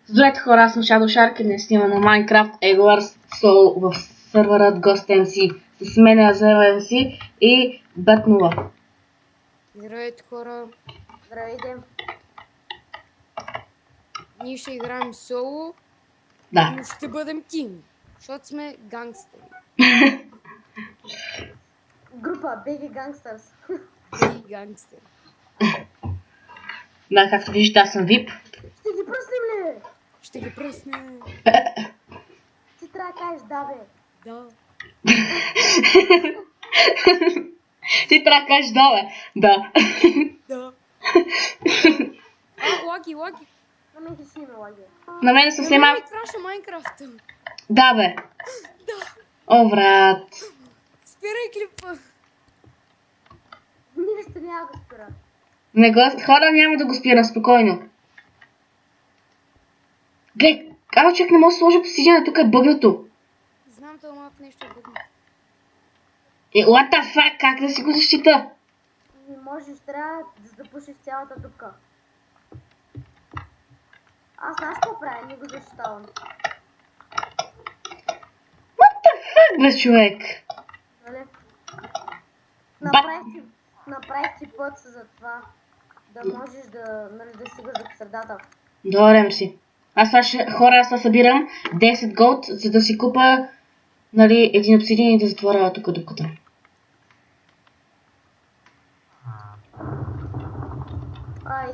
Здравейте хора, аз съм Shadow Shark и днес снимам на Minecraft Egglers Soul в сервърът GhostMC. С мен е AzelMC и Bat0. Здравейте хора. Здравейте. Ние ще играем соло, Да. но ще бъдем тим, защото сме гангстери. Група BG Gangsters. И гангстери. Да, както виждате, аз съм VIP. Ще ги пръснем ли? Ще ги пръснем. Ти трябва да кажеш да, бе. Да. Ти трябва да кажеш да, бе. Да. Да. Лаги. На мен ти си има лаги. На мен съвсем малко. ми краша Майнкрафта. Да, бе. Да. О, брат. Спирай клипа. Нищо няма го спира. Не го... Хора, няма да го спирам, спокойно. Глед, казва човек не може да сложи посидяне, тук е бъгнато. Знам това малко нещо е бъдно. What the fuck, как да си го защита? Не можеш, трябва да запушиш цялата дупка. Аз знаеш какво правя, не го защитавам. What the fuck, бе, човек? Нали? Ба- Направих ти път за това. Да можеш да, нали, да стигаш до средата. Добре, си. Хора, аз събирам 10 голд, за да си купа, нали, един обсидиан и да затворя тук дупката.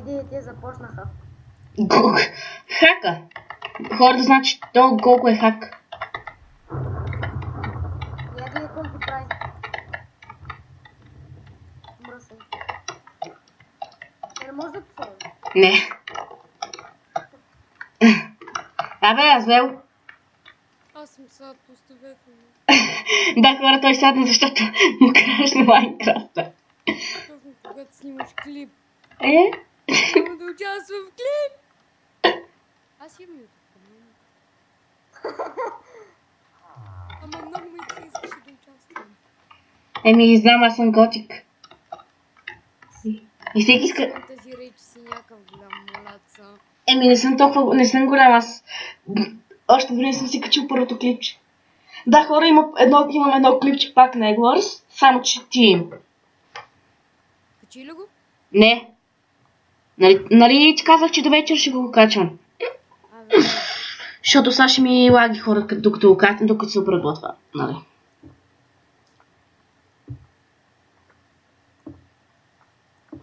Идеите започнаха. Хака. Хора да знаят, че то колко е хак. Я гледай колко прави. Мръсен. Не може да посолим. Не. Абе, Азвел. Аз съм сега поставете ми. Да, хора, той сядна, защото му крашна Майнкрафта. Точно когато снимаш клип. Е? Няма да участвам в клип. Аз имам YouTube канал. Ама много ми се искаше да участвам. Еми, знам, аз съм готик. И всеки иска... Тази речи си някакъв голям молаца. Еми, не съм голям, аз... Още дори не съм си качил първото клипче. Да, хора, имам едно клипче пак на Egglers, само че ти им. Качи ли го? Не. Нали ти казах, че до вечер ще го качвам. Абе, Защото сега ще ми лаги хора, докато го качвам, докато се обработва. Нали.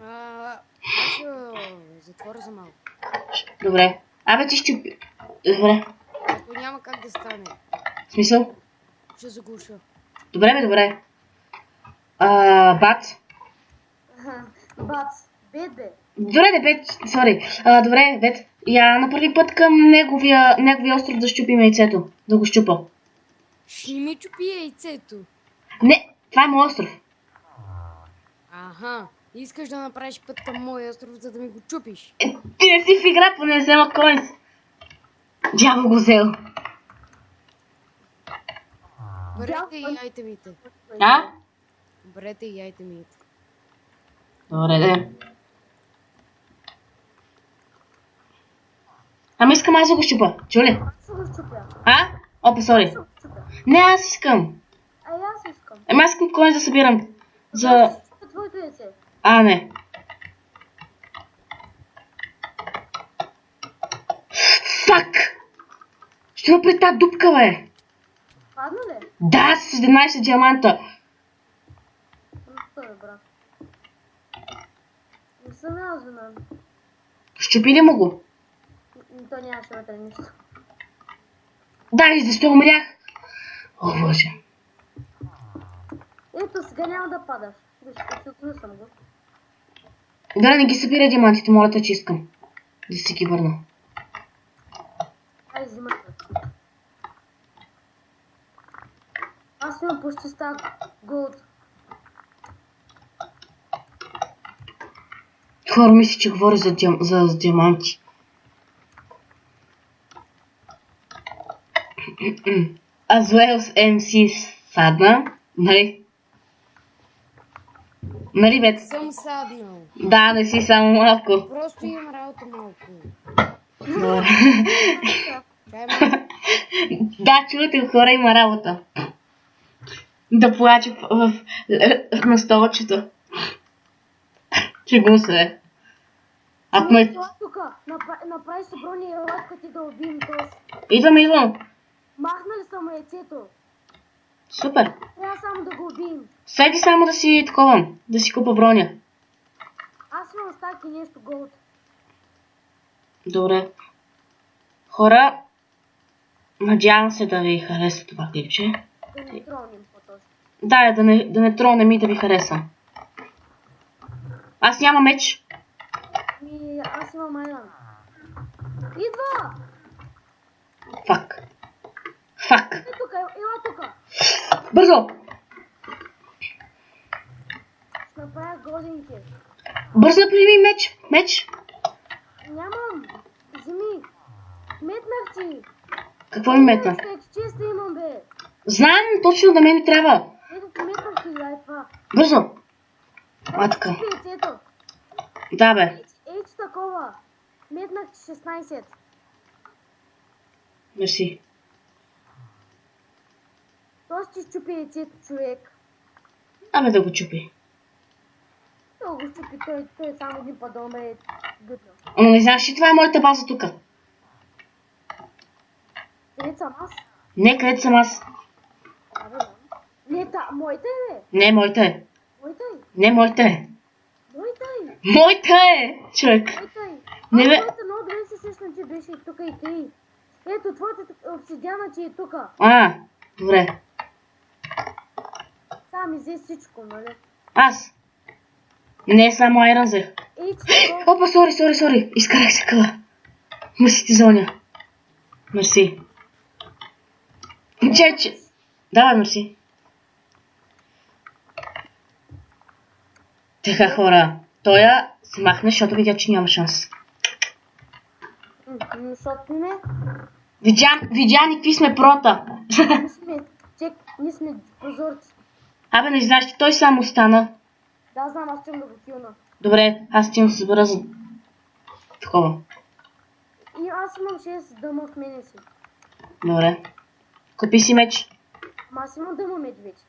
аз ще затворя за малко. Добре. Абе, ти ще... Добре. То няма как да стане. В смисъл? Ще заглуша. Добре, бе, добре. Бат. Бац. Бебе. Добре, Бет, сори. Добре, Бет. Я на първи път към неговия остров да щупим яйцето. Да го щупа. Ще ми чупи яйцето. Не, това е мой остров. Аха. Искаш да направиш път към моя остров, за да ми го чупиш. Ти не си в игра, поне взема коинс. Дявол го взел. Берете и айтемите. А? Берете и айтемите. Добре, де. Ама искам аз да го щупа. Чули? Аз ще го щупя. А? Опа, сори. Аз ще го щупя. Не, аз искам. Аз искам. Ама аз искам коинс да събирам. За... Аз ще щупя твоето яйце. Не. Фак! Ще ме пред тази дупка, бе. Падна ли? Да, с 17 диаманта. Стой, брат. Не съм аз вина. Щупи ли му го? То нямаше вътре нищо. Да, и защо умрях? О, боже. Ето, сега няма да падаш. Виж, посилкил съм го. Добре, не ги събирай диамантите, моля те, че искам. Да си ги върна. Ай, взимаш ме. Аз имам почти стак голд. Хора, мисля, че говоря за диаманти. As well as MC садна, нали? Нали, бе? Съм саднал. Да, не си само малко. Просто имам работа малко. Добре. Дай ме. Да, чувате, хора, има работа. Да плаче на столчето. Чего се? Ако ме... Тук, направи се брони и елатка ти да убием този. Идвам. Махнали съм яйцето. Супер. Трябва само да го убием. Седи само да си такова, да си купа броня. Аз имам стаки нещо голд. Добре. Хора, надявам се да ви хареса това клипче. Да не тронем по-точно. Да, да не тронем и да ви хареса. Аз нямам меч. Аз имам айран. Идва! Фак. Е тук, ела тук. Бързо! Ще направя годинки. Бързо прими меч. Нямам. Вземи. Метнах ти. Какво ми метна? Честа имам, бе. Знам, точно да мен ми трябва. Ето ти метнах ти, дай това. Бързо! Матка. Яйцето. Да, бе. Ей, че такова. Метнах ти 16. Мерси. Той ще чупи яйцето, човек. Абе да го чупи. Той го чупи, той само един път да умре гътно. Но не знаеш ли, това е моята база тук. Къде съм аз? Не, където съм аз. Абе, не, моята е, бе. Не, моята е. Моята е. Не, моята е. Моята е. Моята е, човек. Моята е. Не, бе. Моята много добре се сещам, че беше и тук и ти. Ето, твоята обсидиана, че е тук. Добре. Сам взе всичко, нали? Аз. Не, само айран взех. Ей, че такова. Опа, сори. Изкарах се къла. Мъси ти зоня. Мерси. Че. Давай, мерси. Така, хора. Тоя се махна, защото видя, че няма шанс. Защото не. Видя ни какви сме прота. Ние сме позорци. Абе, не знаеш, че той само остана. Да, знам, аз искам да го килна. Добре, аз ще им се събера за такова. И аз имам 6 дъма в мене си. Добре. Купи си меч. Ама аз имам дъма меч вече.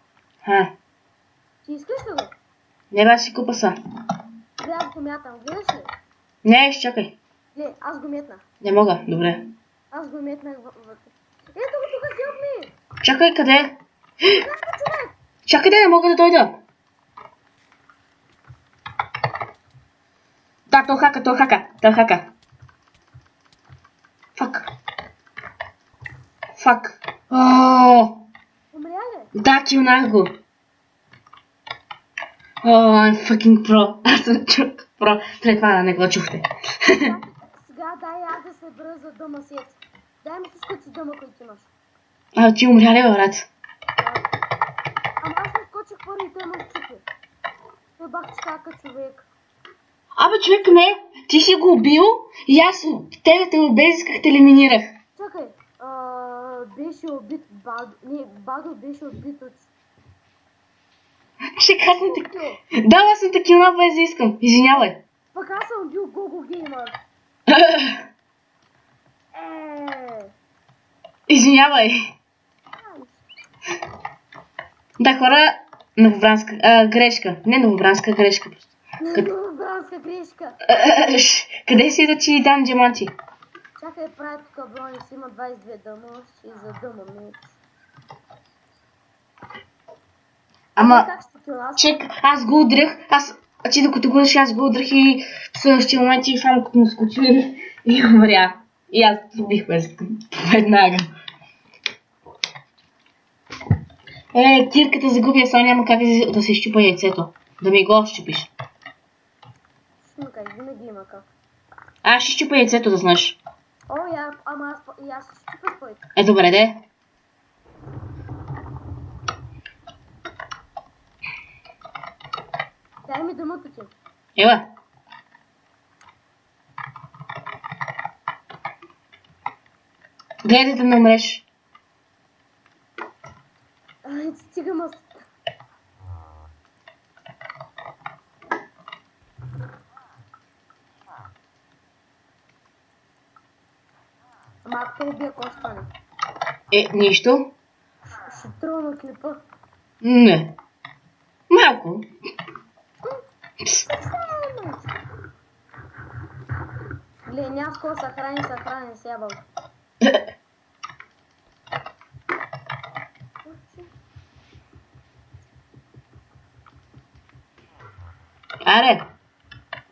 Ти искаш ли го? Не, бе, аз си купа са. Бе, аз го мятам. Гледаш ли? Не, изчакай. Не, аз го метнах. Не мога, добре. Аз го метнах вътре. Ето го тук, хелп ми! Чакай, къде? Както човек! Чакай, не мога да дойда. Да, той хака. Фак. Умря ли? Да, килнах го. I'm fucking pro. Аз съм чук про. След това не го чухте. Сега дай аз да се бра за дъма си. Дай ми всичко си дъма, които имаш. Ти умря ли, брат? Ама аз не скочих първи, той ме чупи. Той бах чака, човек. Абе, човек, не. Ти си го убил и аз тебе те обезисках, те елиминирах. Чакай, беше убит Бадо. Не, Бадо беше убит от... Ще казвам така. Да, аз съм такива без да искам. Извинявай. Пък аз съм бил Гого Геймър. Извинявай. Да, хора, новобранска грешка. Не новобранска грешка. Новобранска грешка. Къде си да ти дам диаманти? Чакай, прави тук брони, си има 22 дъма, ще за дъма меч. Ама, Как ще кила? чек, аз го удрях, ти докато го аз го удрях и в следващия момент и само като му скочи и умря. И аз убих веднага. Кирката загуби, а сега няма как да се щупа яйцето. Да ми го щупиш. Шумка, винаги има как. Аз ще щупа яйцето, да знаеш. Ама аз ще щупа твоите. Добре, де. Дай ми дъмото ти. Ела. Гледай да не умреш. Стига ма. Ама ако те убия, какво ще стане? Нищо. Ще тръгна клипа. Не. Малко. Гле, няма с кого съхрани с ябъл. Аре.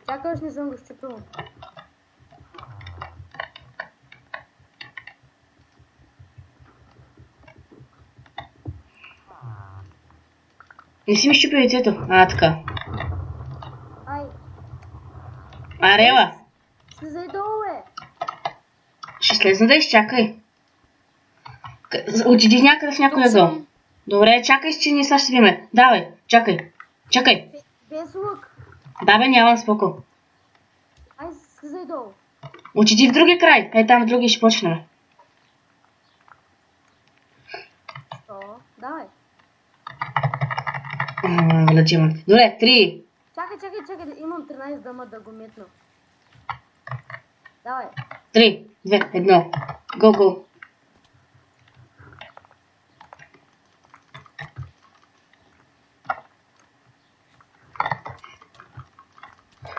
Чакаш, не съм го щупил. Не си ми щупи лицето. Така. Ай, Арела. слизай долу, бе. Ще слезна да изчакай. Отиди някъде в някой ъгъл. Добре, чакай, че ние сега ще видиме. Давай, чакай. Чакай. Без лук. Да бе, нямам споко. Ай, слизай долу. Отиди в другия край. Там в другия ще почнем. Що? Давай. Лъчимат. Добре, 3. Чакай, имам 13 дъма да го метна. Давай. 3, 2, 1. Го.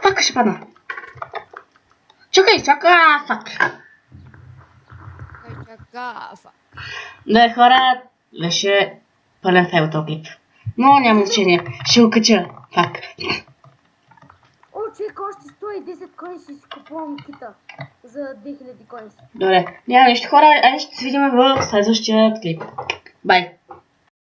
Фак, ще падна. Чакай, фак. Да, хора, беше пълен фейл този клип. Но няма значение. Ще го кача. Фак. О, човек, още 110 коин си купувам кита. За 2000 коин. Добре, няма нищо хора, айде ще се видим в следващия клип. Бай!